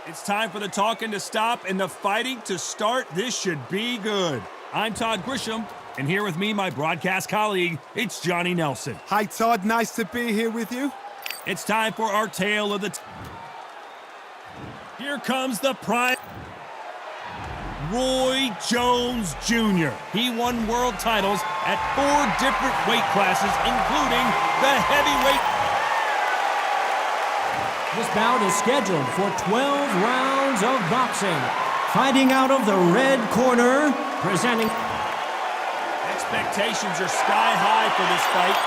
It's time for the talking to stop and the fighting to start. This should be good. I'm Todd Grisham, and here with me, my broadcast colleague, it's Johnny Nelson. Hi, Todd. Nice to be here with you. It's time for our tale of the... Here comes the prime... Roy Jones Jr. He won world titles at 4 different weight classes, including the heavyweight... This bout is scheduled for 12 rounds of boxing. Fighting out of the red corner, presenting... Expectations are sky high for this fight.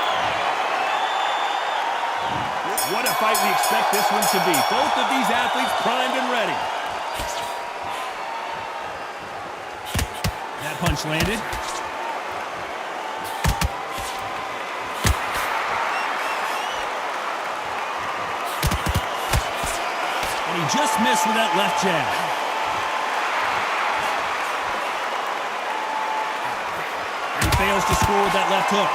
What a fight we expect this one to be. Both of these athletes primed and ready. That punch landed. And he just missed with that left jab. And he fails to score with that left hook.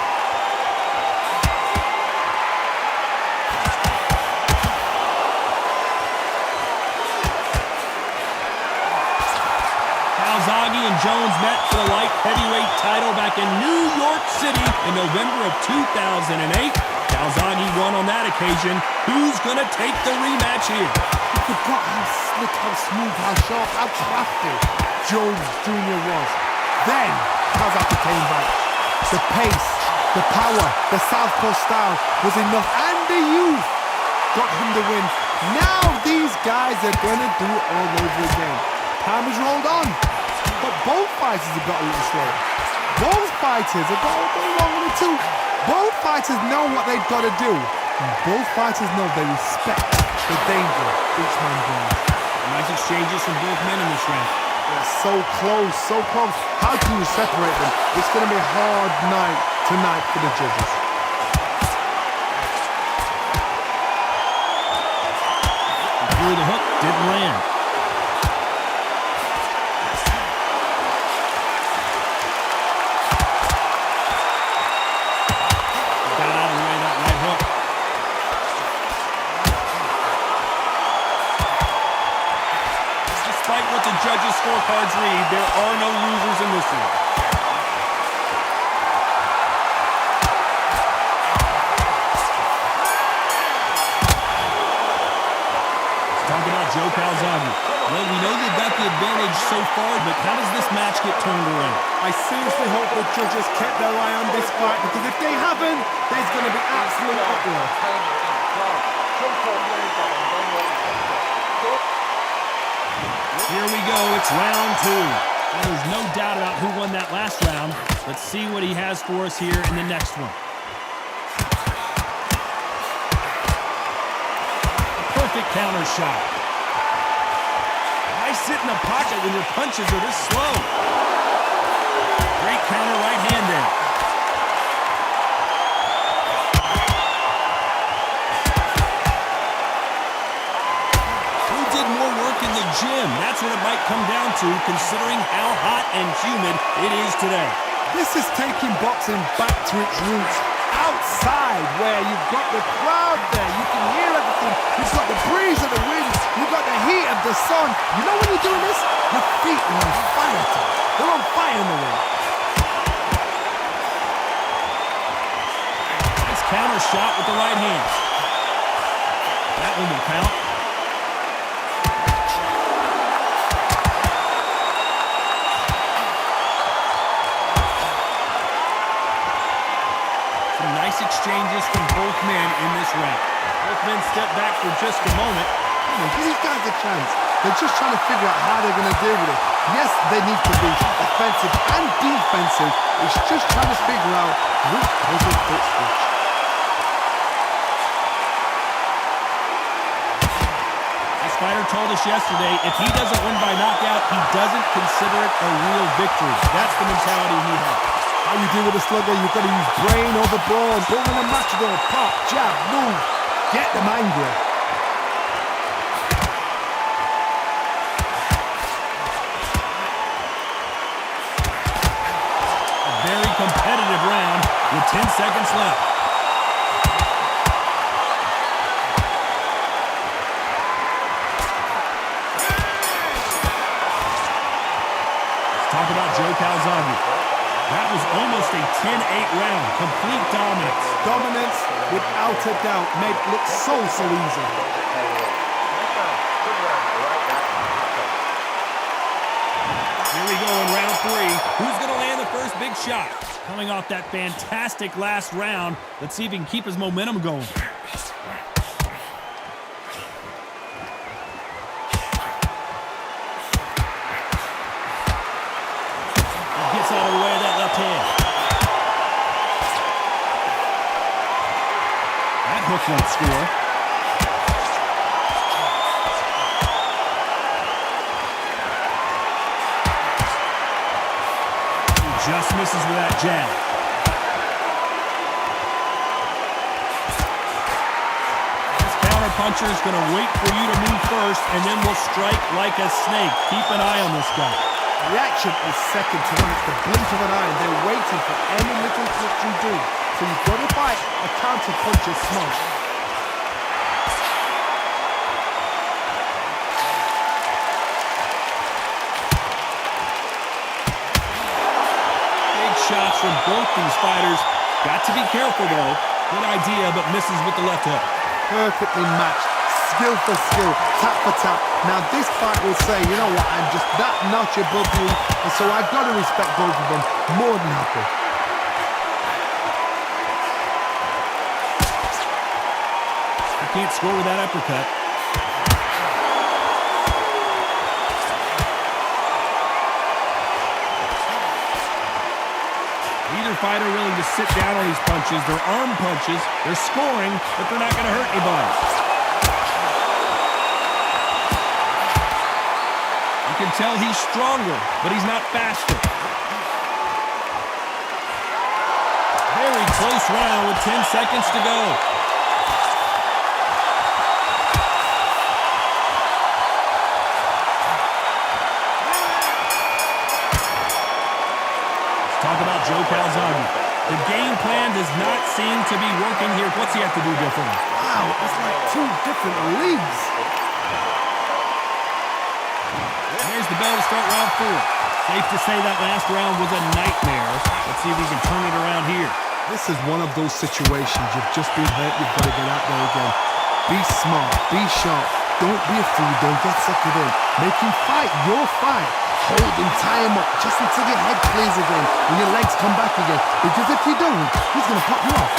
Calzaghe and Jones met for the light heavyweight title back in New York City in November of 2008. Calzaghe won on that occasion. Who's going to take the rematch here? I forgot how slick, how smooth, how sharp, how crafty Jones Jr. was. Then, Calzaghe came back. The pace, the power, the southpaw style was enough, and the youth got him the win. Now these guys are going to do it all over again. Time has rolled on, but both fighters have got a little slower. Both fighters have got a little longer than two. Both fighters know what they've got to do. And both fighters know they respect the danger each man brings. Nice exchanges from both men in this round. They're so close, so close. How can you separate them? It's going to be a hard night tonight for the judges. He threw the hook, didn't land. Despite what the judges' scorecards read, there are no losers in this one. Let's talk about Joe Calzaghe. Well, we know they've got the advantage so far, but how does this match get turned around? I seriously hope the judges kept their eye on this fight, because if they haven't, there's going to be absolute uproar. Here we go, it's round 2. Well, there's no doubt about who won that last round. Let's see what he has for us here in the next one. A perfect counter shot. Why sit in the pocket when your punches are this slow? Great counter right hand there. In the gym. That's what it might come down to, considering how hot and humid it is today. This is taking boxing back to its roots. Outside, where you've got the crowd there, you can hear everything. You've got the breeze of the wind, you've got the heat of the sun. You know when you're doing this? Your feet are on fire. They're on fire in the ring. Nice counter shot with the right hand. That one will count. Nice exchanges from both men in this round. Both men step back for just a moment. Give these guys a chance. They're just trying to figure out how they're going to deal with it. Yes, they need to be offensive and defensive. It's just trying to figure out which puzzle fits which. This fighter told us yesterday, if he doesn't win by knockout, he doesn't consider it a real victory. That's the mentality he has. How you deal with a slugger, you've got to use brain over brawn. Don't want a matador, pop, jab, move. Get them angry. A very competitive round with 10 seconds left. Talk about Joe Calzaghe. That was almost a 10-8 round. Complete dominance. Dominance, without a doubt, made it look so easy. Here we go in round 3. Who's going to land the first big shot? Coming off that fantastic last round, let's see if he can keep his momentum going. Gets out of the way of that left hand. That hook won't score. Just misses with that jab. This counter puncher is going to wait for you to move first and then will strike like a snake. Keep an eye on this guy. Reaction is second to none. It's the blink of an eye, and they're waiting for any little touch you do. So you've got to fight a counter puncher smart. Shots from both these fighters. Got to be careful, though. Good idea, but misses with the left hook. Perfectly matched. Skill for skill. Tap for tap. Now, this fight will say, you know what, I'm just that notch above you, and so I've got to respect both of them more than happy. You can't score with that uppercut. Neither fighter willing to sit down on these punches. They're arm punches. They're scoring, but they're not going to hurt anybody. You can tell he's stronger, but he's not faster. Very close round with 10 seconds to go. Talk about Joe Calzaghe. The game plan does not seem to be working here. What's he have to do differently? Wow, it's like two different leagues. There's the bell to start round 4. Safe to say that last round was a nightmare. Let's see if he can turn it around here. This is one of those situations. You've just been hurt. You've got to get out there again. Be smart. Be sharp. Don't be a fool. Don't get suckered in. Make him fight your fight. Hold him, tie him up, just until your head clears again and your legs come back again. Because if you don't, he's going to pop you off.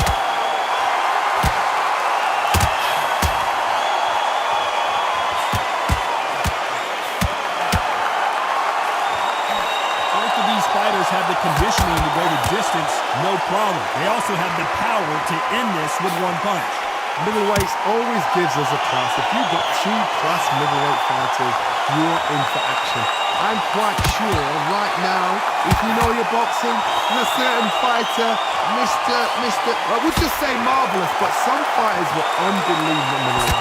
Both of these fighters have the conditioning to go the distance, no problem. They also have the power to end this with one punch. Middleweights always gives us a class. If you've got 2 class middleweight fighters, you're in for action. I'm quite sure right now, if you know your boxing, there's a certain fighter, I would just say marvelous, but some fighters were unbelievable.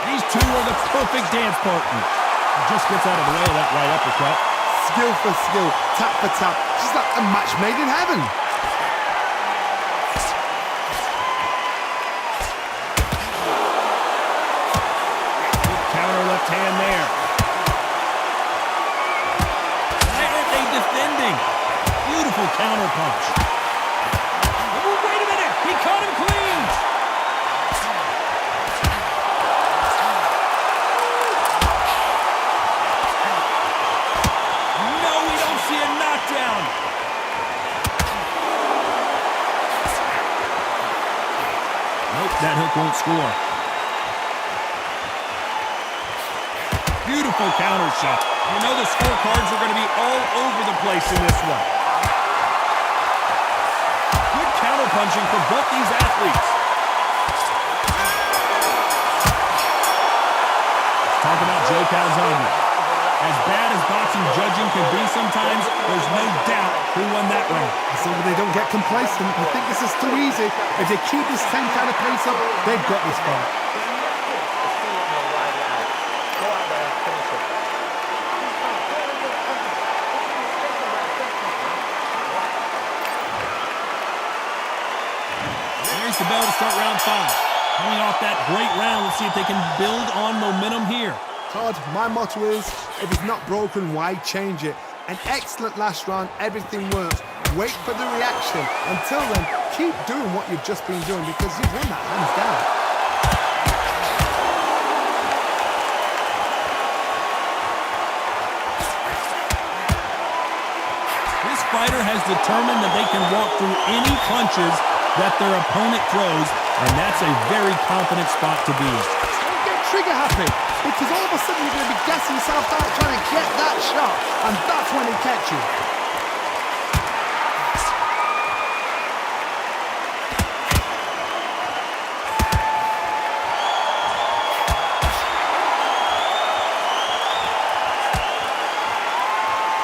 These two are the perfect dance partners. He just gets out of the way of that right uppercut. Skill for skill, tap for tap, just like a match made in heaven. Left hand there. Why aren't they defending? Beautiful counter punch. Oh, wait a minute. He caught him clean. No, we don't see a knockdown. Nope, that hook won't score. Beautiful counter shot. You know the scorecards are going to be all over the place in this one. Good counter punching for both these athletes. Talk about Joe Calzaghe. As bad as boxing judging can be sometimes, there's no doubt who won that round. So they don't get complacent. You think this is too easy. If they keep this same kind of pace up, they've got this fight. The bell to start round 5. Coming off that that great round. Let's see if they can build on momentum here. Todd, my motto is, if it's not broken, why change it? An excellent last round, everything works. Wait for the reaction. Until then, keep doing what you've just been doing because you've won that hands down. This fighter has determined that they can walk through any punches that their opponent throws, and that's a very confident spot to be in. Don't get trigger happy, because all of a sudden you're going to be gassing yourself out trying to get that shot, and that's when he catch you.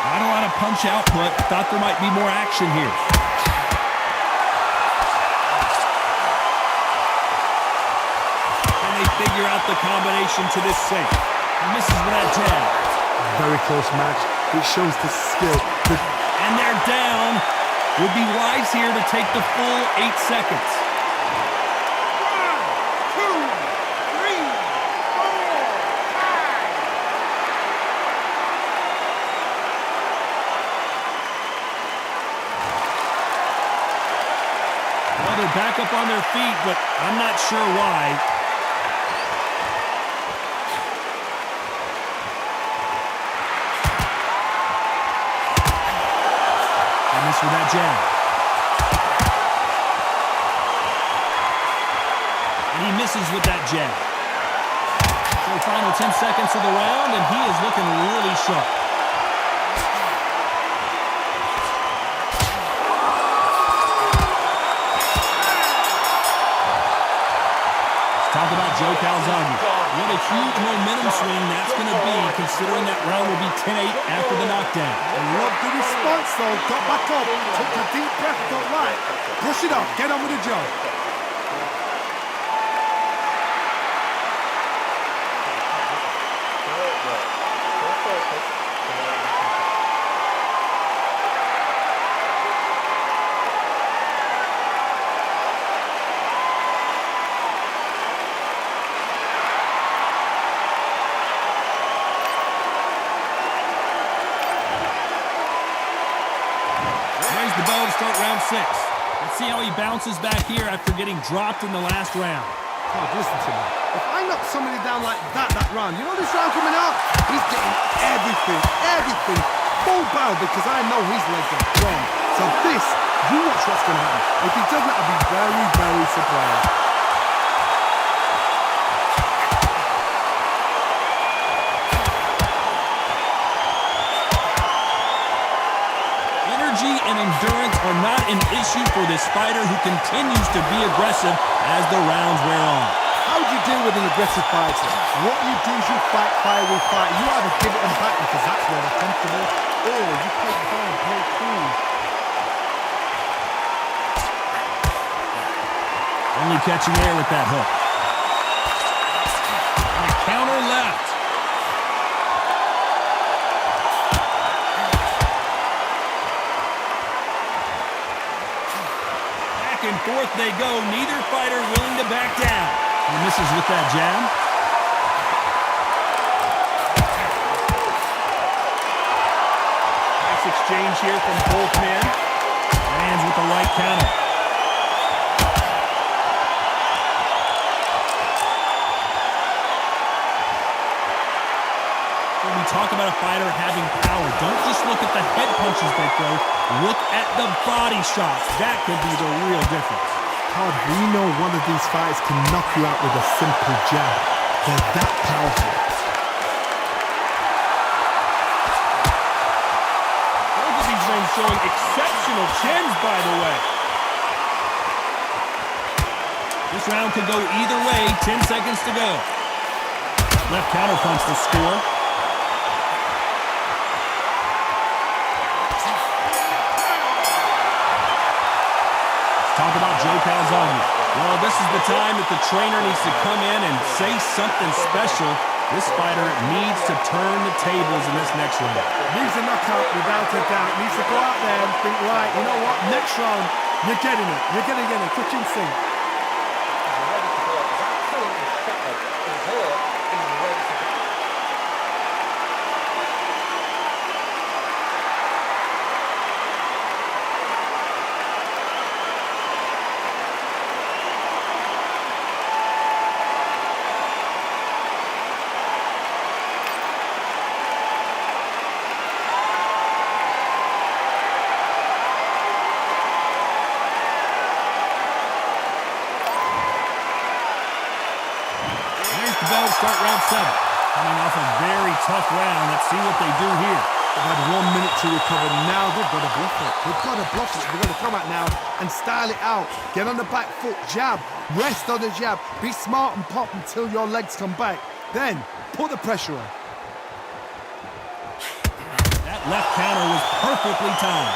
Not a lot of punch output. Thought there might be more action here. Figure out the combination to this safe. He misses with that jab. Very close match. It shows the skill. And they're down. Would be wise here to take the full 8 seconds. 1, 2, 3, 4, 5. Well, they're back up on their feet, but I'm not sure why. With that jab. And he misses with that jab. So final 10 seconds of the round, and he is looking really sharp. Let's talk about Joe Calzaghe. What a huge momentum swing that's going to be, considering that round will be 10-8 after the knockdown. I love the response, though. Got back up, took a deep breath, got light. Brush it off, get on with the job. The bell to start round 6. Let's see how he bounces back here after getting dropped in the last round. Oh, listen to me. If I knock somebody down like that round, you know this round coming out? He's getting everything full barrel because I know his legs are strong. So this, you watch what's going to happen. If he doesn't, I'll be very surprised. And endurance are not an issue for this fighter who continues to be aggressive as the rounds wear on. How do you deal with an aggressive fighter? What you do is you fight fire with fire. You either give it them back because that's where they're comfortable, or you play calm, play cool. Only catching air with that hook. And a counter left. And forth they go. Neither fighter willing to back down. He misses with that jab. Nice exchange here from both men. Lands with the right counter. When we talk about a fighter having power, don't just look at the head punches they throw. Look at the body shots. That could be the real difference. Todd, we know one of these fighters can knock you out with a simple jab. They're that powerful. Both of these men showing exceptional chins, by the way. This round could go either way. 10 seconds to go. Left counter punch to score. Talk about Joe Calzaghe. Well, this is the time that the trainer needs to come in and say something special. This fighter needs to turn the tables in this next round. Needs a knockout without a doubt. Needs to go out there and think, right, you know what, next round, you're getting it. You're going to get it. Touch and sink. the bell to start round 7. Coming off a very tough round. Let's see what they do here. They've had 1 minute to recover. Now they've got to bluff it. They've got to bluff it. They've got to come out now and style it out. Get on the back foot, jab, rest on the jab. Be smart and pop until your legs come back. Then put the pressure on. That left counter was perfectly timed.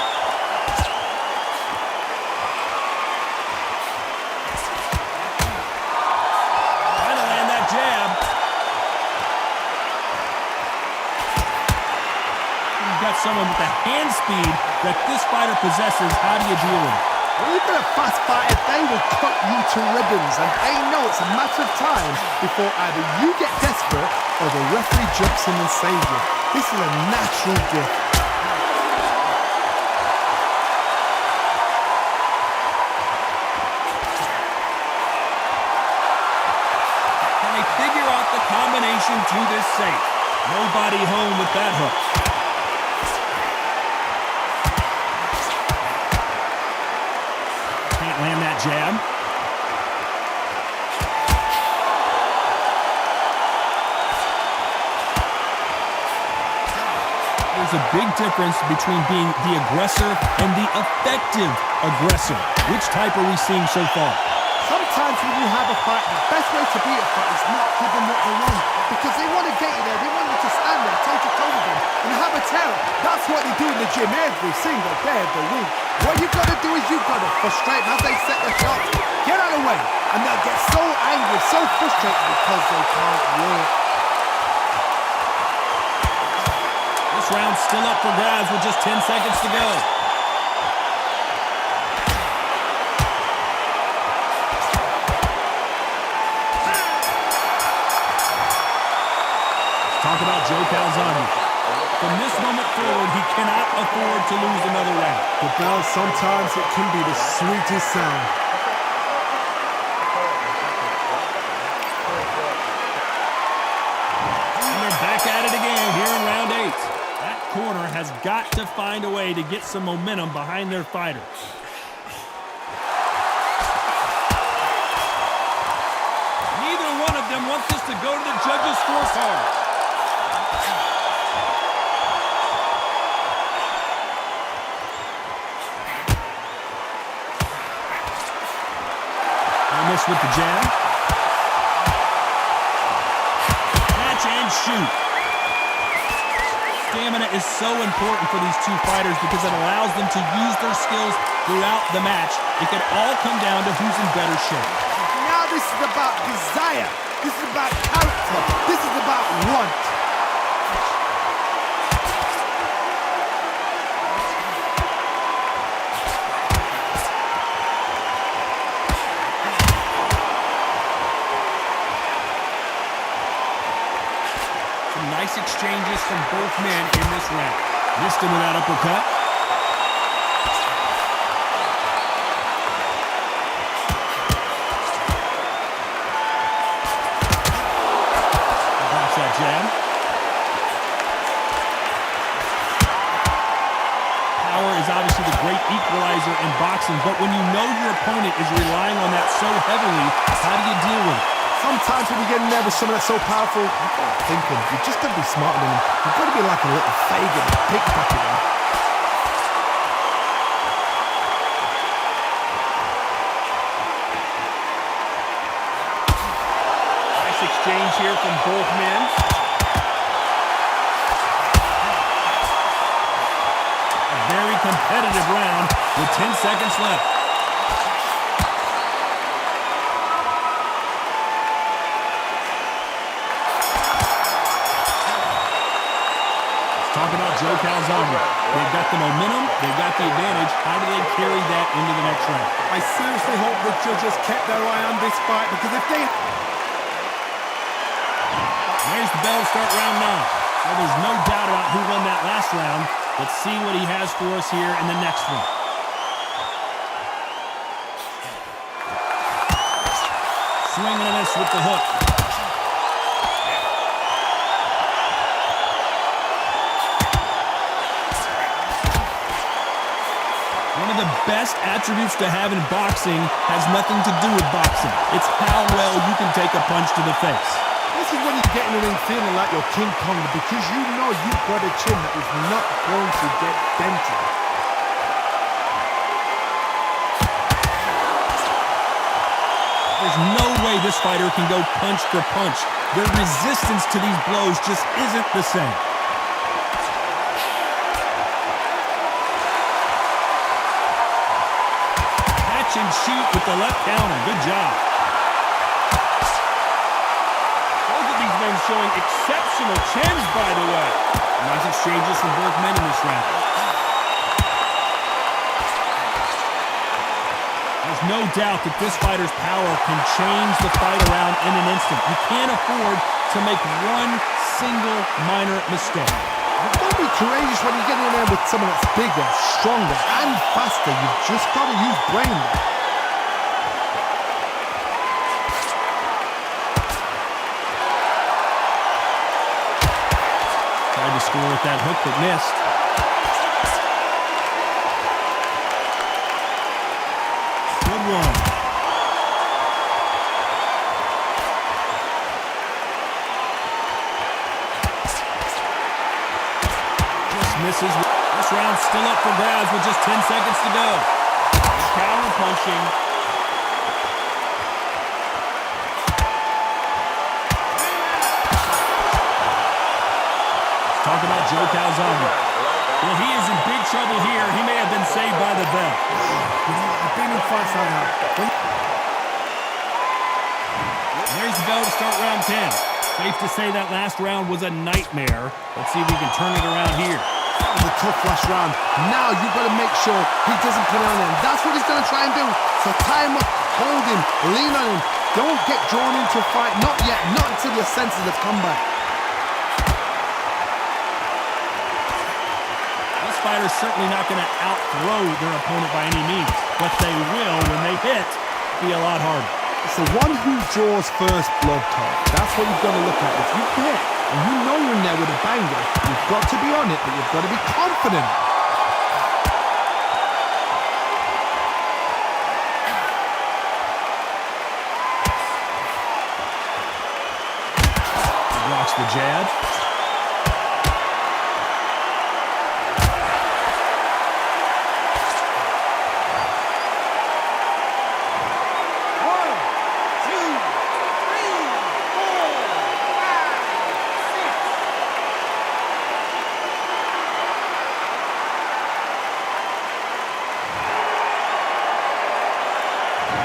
Trying to land that jab. You've got someone with the hand speed that this fighter possesses. How do you deal with it? When you've got a fast fighter, they will cut you to ribbons, and they know it's a matter of time before either you get desperate or the referee jumps in and saves you. This is a natural gift. Can they figure out the combination to this safe? Nobody home with that hook. Can't land that jab. There's a big difference between being the aggressor and the effective aggressor. Which type are we seeing so far? Sometimes when you have a fight, the best way to beat a fight is not give them what they want. Because they want to get you there, they want you to stand there, toe-to-toe with them, and have a terror. That's what they do in the gym every single day of the week. What you've got to do is you've got to frustrate them as they set their shots. Get out of the way, and they'll get so angry, so frustrated because they can't work. This round's still up for grabs with just 10 seconds to go. Talk about Joe Calzaghe. From this moment forward, he cannot afford to lose another round. The bell, sometimes it can be the sweetest sound. And they're back at it again here in round 8. That corner has got to find a way to get some momentum behind their fighter. Neither one of them want this to go to the judges' scorecard. Miss with the jab. Catch and shoot. Stamina is so important for these two fighters because it allows them to use their skills throughout the match. It can all come down to who's in better shape. Now this is about desire. This is about character. This is about want. Nice exchanges from both men in this round. Missed him with that uppercut. Blocks that jab. Power is obviously the great equalizer in boxing, but when you know your opponent is relying on that so heavily, how do you deal with it? Sometimes when you get nervous, someone that's so powerful, you've got to think him. You just got to be smarter than him. You've got to be like a little Fagin, pickpocket him. Nice exchange here from both men. A very competitive round with 10 seconds left. Talk about Joe Calzaghe. They've got the momentum, they've got the advantage. How do they carry that into the next round? I seriously hope the judges kept their eye on this fight, because if they... There's the bell to start round 9. Well, there's no doubt about who won that last round. Let's see what he has for us here in the next one. Swinging and a miss with the hook. One of the best attributes to have in boxing has nothing to do with boxing. It's how well you can take a punch to the face. This This is when you get in the ring feeling like you're King Kong, because you know you've got a chin that is not going to get dented. There's no way this fighter can go punch for punch. The resistance to these blows just isn't the same. Catch and shoot with the left counter. Good job. Both of these men showing exceptional chins, by the way. Nice exchanges from both men in this round. There's no doubt that this fighter's power can change the fight around in an instant. You can't afford to make one single minor mistake. You've got to be courageous when you get in there with someone that's bigger, stronger, and faster. You've just got to use brain. Tried to score with that hook, but missed. Good one. Just misses. This round's still up for grabs with just 10 seconds to go. Counter punching. Let's talk about Joe Calzaghe. Well, he is in big trouble here. He may have been saved by the bell. I've been in fights like that. There's the bell to start round 10. Safe to say that last round was a nightmare. Let's see if we can turn it around here. That was a tough last round. Now you've got to make sure he doesn't put it on him. That's what he's going to try and do. So tie him up, hold him, lean on him. Don't get drawn into a fight. Not yet. Not until your senses have come back. This fighter's certainly not going to outthrow their opponent by any means, but they will, when they hit, be a lot harder. It's the one who draws first blood, Tom. That's what you've got to look at. If you hit, and you know you're in there with a banger, you've got to be on it, but you've got to be confident. He blocks the jab.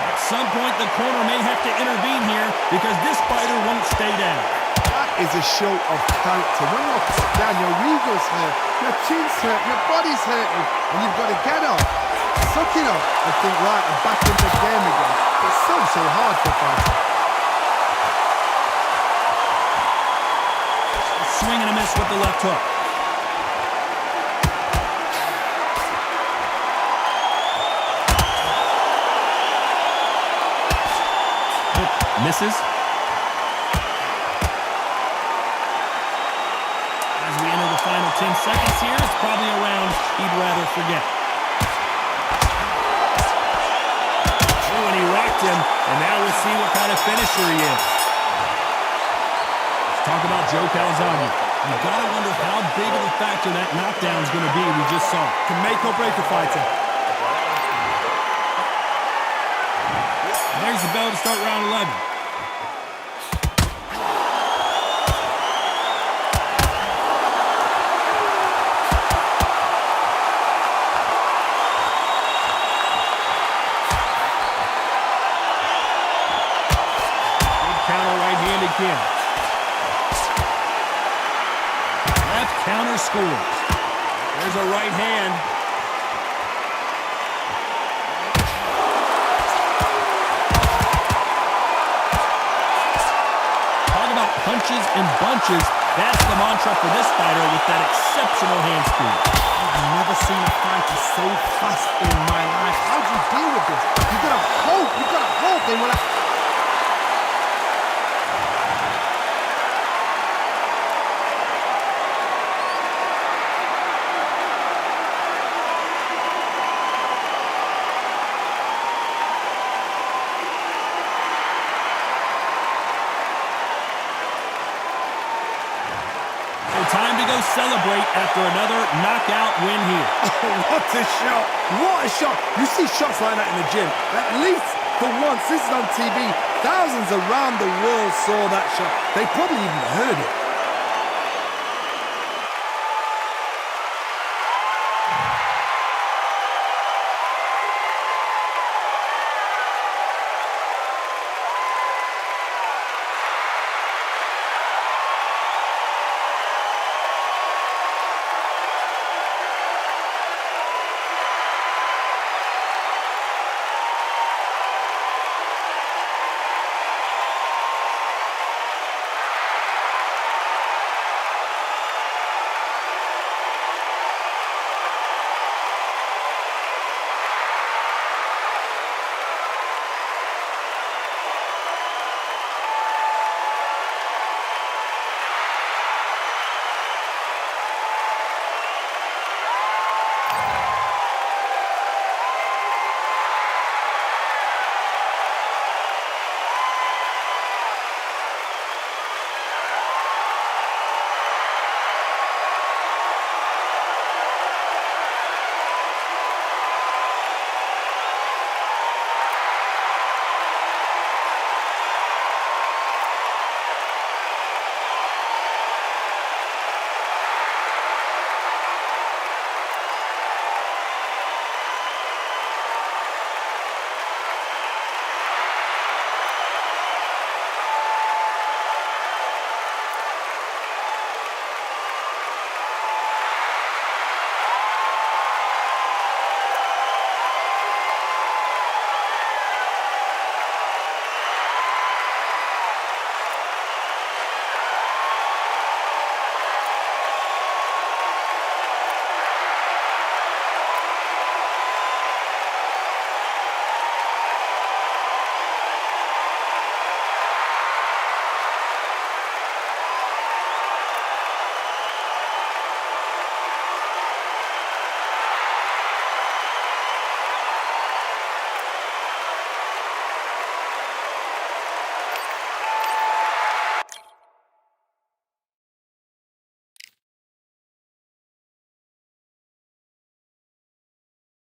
At some point, the corner may have to intervene here because this fighter won't stay down. That is a show of character. When you're put down, your ego's hurt, your chin's hurt, your body's hurting, and you've got to get up, suck it up, and think, right, I'm back in the game again. It's so hard for fighters. Swing and a miss with the left hook. Misses. As we enter the final 10 seconds here, it's probably a round he'd rather forget. Oh, and he rocked him, and now we'll see what kind of finisher he is. Let's talk about Joe Calzaghe. You've got to wonder how big of a factor that knockdown is going to be we just saw. Can make or break a fighter. There's the bell to start round 11. Again. Left counter scores. There's a right hand. Talk about punches and bunches. That's the mantra for this fighter with that exceptional hand speed. I've never seen a fighter so fast in my life. How do you deal with this? You've got to hope. You've got to hope they will. So time to go celebrate after another knockout win here. What a shot! What a shot! You see shots like that in the gym. At least for once, this is on TV. Thousands around the world saw that shot. They probably even heard it.